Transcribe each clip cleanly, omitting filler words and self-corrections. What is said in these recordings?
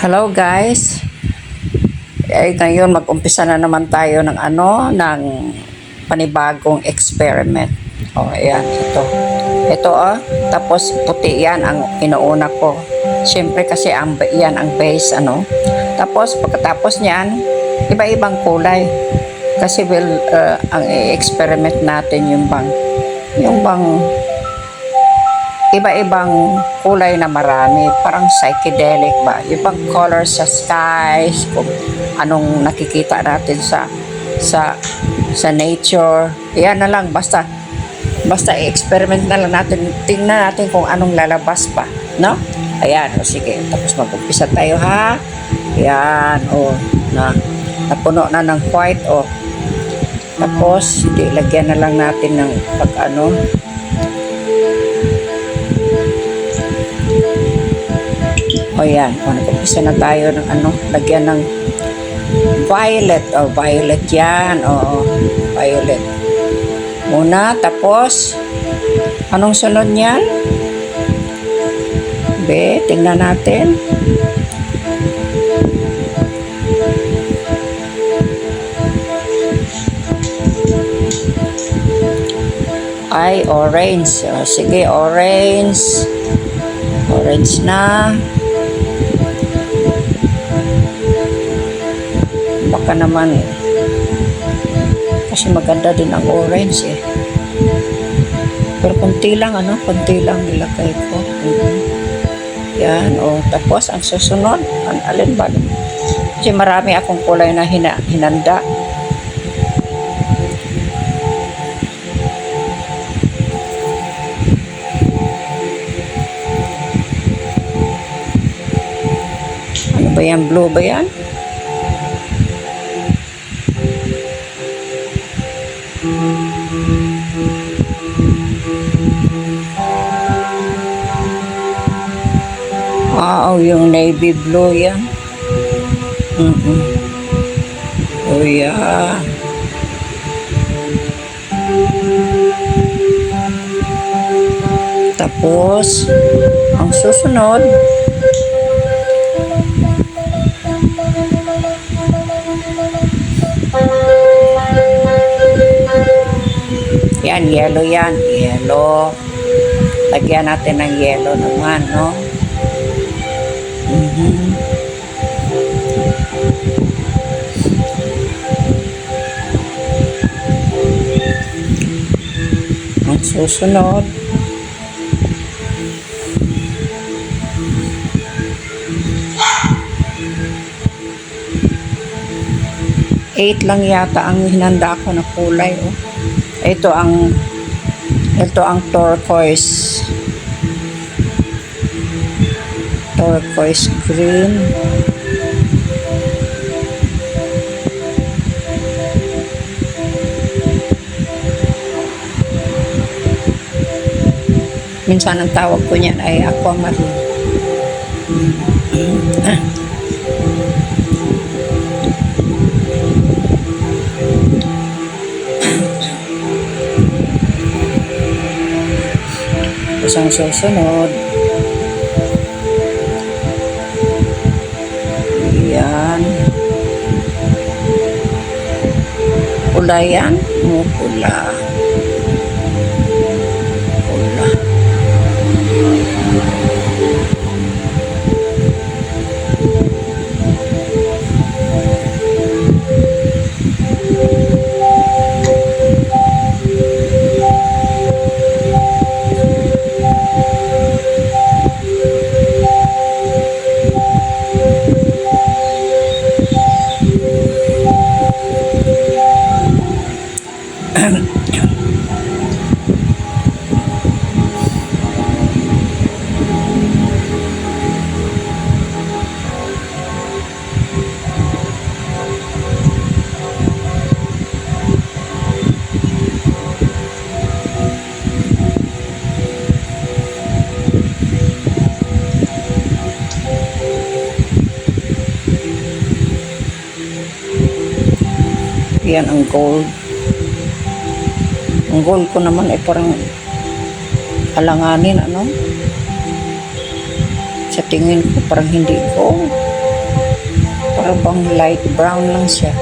Hello guys. Ngayon mag-umpisa na naman tayo ng panibagong experiment. Ayan, ito. Ito tapos puti 'yan ang inuuna ko. Siyempre kasi yan ang base Tapos pagkatapos niyan, iba-ibang kulay. Kasi ang experiment natin yung bang iba-ibang kulay na marami, parang psychedelic ba, ibang colors sa skies, kung anong nakikita natin sa nature. Yan na lang, basta i-experiment na lang natin, tingnan natin kung anong lalabas pa, no? Ayan, sige, tapos mag-umpisa tayo ha. Ayan, napuno na ng white, tapos lagyan na lang natin ng yan, nag-umpisa na tayo ng lagyan ng violet. Violet yan. Violet. Muna, tapos, anong sunod niyan? Tingnan natin. Ay, orange. Sige, orange. Orange na. Baka naman kasi maganda din ang orange pero konti lang nilagay ko. Yan, tapos ang susunod alin ba, kasi marami akong kulay na hinanda. Ano ba yan, blue ba yan? Yung navy blue yan. Yeah. Tapos ang susunod yan, yellow yan. Yellow. Lagyan natin ng yellow naman, no? Ang susunod eight lang yata ang hinanda ko na kulay. Ito ang turquoise green. Minsan ang tawag ko niyan ay aquamarine. Tapos ang susunod, yan, pula yan, pula. Yan ang gold. Ang gold ko naman ay parang alanganin, sa tingin ko parang hindi gold. Para bang light brown lang siya.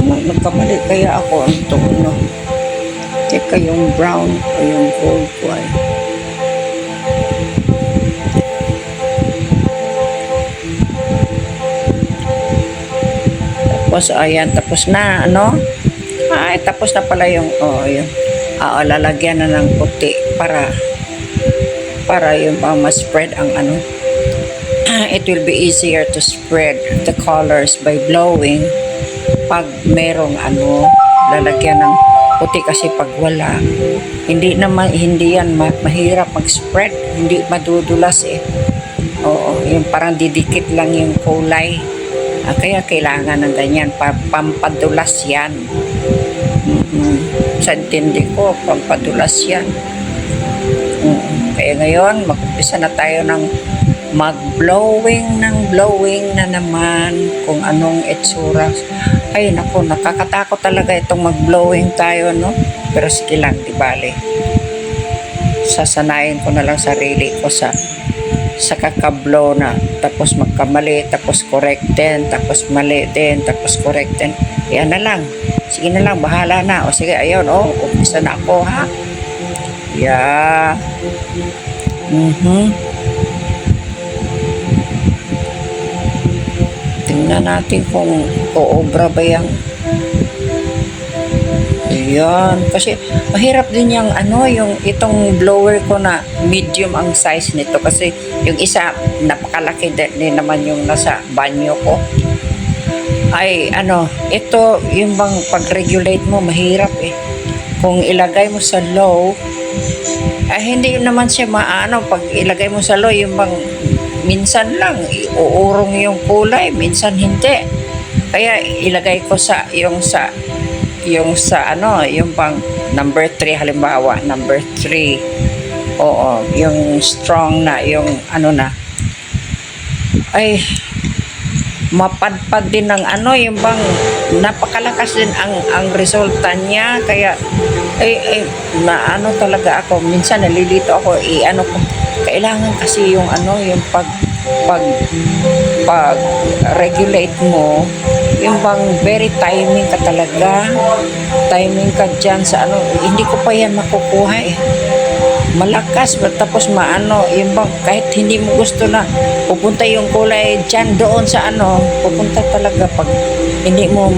Nagkamali kaya ako ang tono. Teka, yung brown o yung gold ko ay. Tapos, ayan, tapos na, ano? Ay, tapos na pala yung, yun. Lalagyan na ng puti para yung ma-spread ang ano. It will be easier to spread the colors by blowing pag merong ano, lalagyan ng puti kasi pag wala, hindi yan mahirap mag-spread, hindi madudulas eh. Oo, yung parang didikit lang yung kulay. Kaya kailangan ng ganyan, pampadulas yan. Sa intindi ko, pampadulas yan. Kaya ngayon, mag-umpisa na tayo ng mag-blowing na naman kung anong itsura. Ay, naku, nakakatakot talaga itong mag-blowing tayo, no? Pero sige lang, di bale. Sasanayin ko na lang sarili ko sa kakablow na, tapos magkamali, tapos correct din, tapos mali din, tapos correct din. Yan na lang. Sige na lang, bahala na. O sige, ayun, umpisa na ako, ha? Yeah. Tingnan natin kung uobra ba yan. Ayan. Kasi mahirap din yung ano, yung itong blower ko na medium ang size nito. Kasi yung isa, napakalaki din naman yung nasa banyo ko. Ay, ano, ito, yung bang pag-regulate mo, mahirap eh. Kung ilagay mo sa low, hindi naman siya maano. Pag ilagay mo sa low, yung bang minsan lang, uurong yung kulay, minsan hindi. Kaya ilagay ko yung pang number 3 halimbawa, number 3. Oo, yung strong na, yung ano na. Ay, mapadpad din ng ano, yung bang napakalakas din ang resulta niya. Kaya na ano talaga ako, minsan nalilito ako, ko, kailangan kasi yung ano, yung pag regulate mo, yung bang very timing ka talaga, timing ka dyan sa ano, hindi ko pa yan makukuha eh. Malakas, tapos maano, yung bang kahit hindi mo gusto na pupunta yung kulay dyan doon sa ano, pupunta talaga pag hindi mo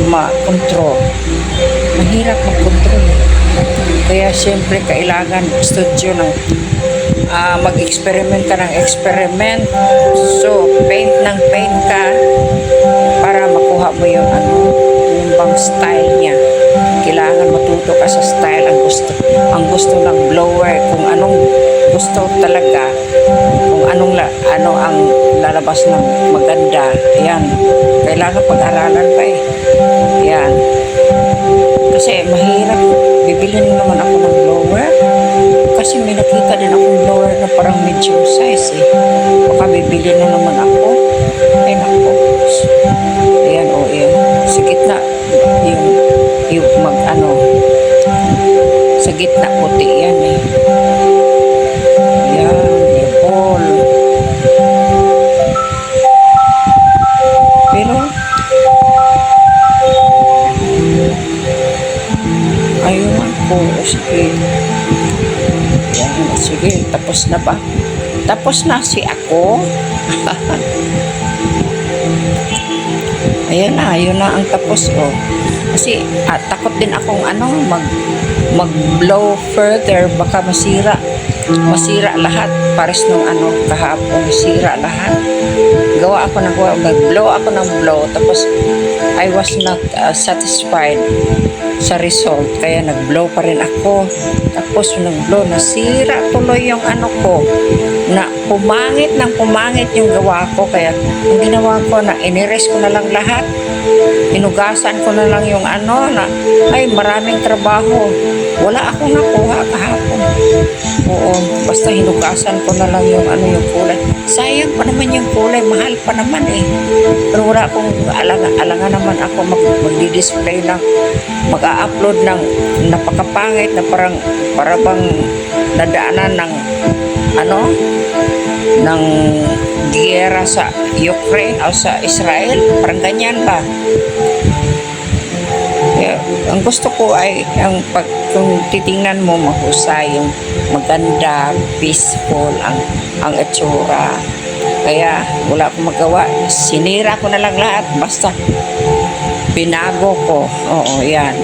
ma-control. Mahirap mag-control eh. Kaya siyempre kailangan studio ng mag-experiment ka ng experiment. So, paint ng paint ka para makuha mo yung ano, yung bang style niya. Kailangan matuto ka sa style ang gusto ng blower, kung anong gusto talaga, kung ano ang lalabas ng maganda. Ayan, kailangan pag-aralan pa eh. Ayan, kasi mahirap. Bibilhin naman ako ng blower kasi may nakita din akong blower na parang medium size eh. Baka bibili na naman ako. Ay nako. Ayan, ayan. Sa gitna yung sa gitna puti yan eh. Ayan, yung ball. Pero ayun ako. Sige. Ayan, sige. Tapos na ba? Tapos na si ako. Ayun na ang tapos ko. Kasi takot din akong mag-blow further, baka masira lahat. Pares nung kahapon, masira lahat. Nag-blow ako ng blow, tapos I was not satisfied sa result, kaya nag-blow pa rin ako. Tapos nag-blow, nasira tuloy yung ko, na pumangit yung gawa ko. Kaya ang ginawa ko, na inires ko na lang lahat, inugasan ko na lang yung na maraming trabaho, wala akong nakuha kahapon. Oo, basta hinugasan ko na lang yung yung kulay. Sayang pa naman yung kulay, mahal pa naman eh. Pero wala akong alangan naman ako magdi-display ng mag-a-upload ng napakapangit na parang bang nadaanan ng ng giyera sa Ukraine o sa Israel. Parang ganyan ba? Kaya, ang gusto ko ay kung titingnan mo mahusay, yung maganda, peaceful ang itsura. Kaya wala akong magawa. Sinira ko na lang lahat. Basta binago ko. Oo, yan.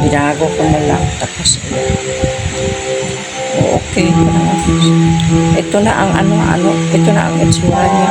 Binago ko na lang. Tapos, okay. Ito na ang ito na ang itsura niya.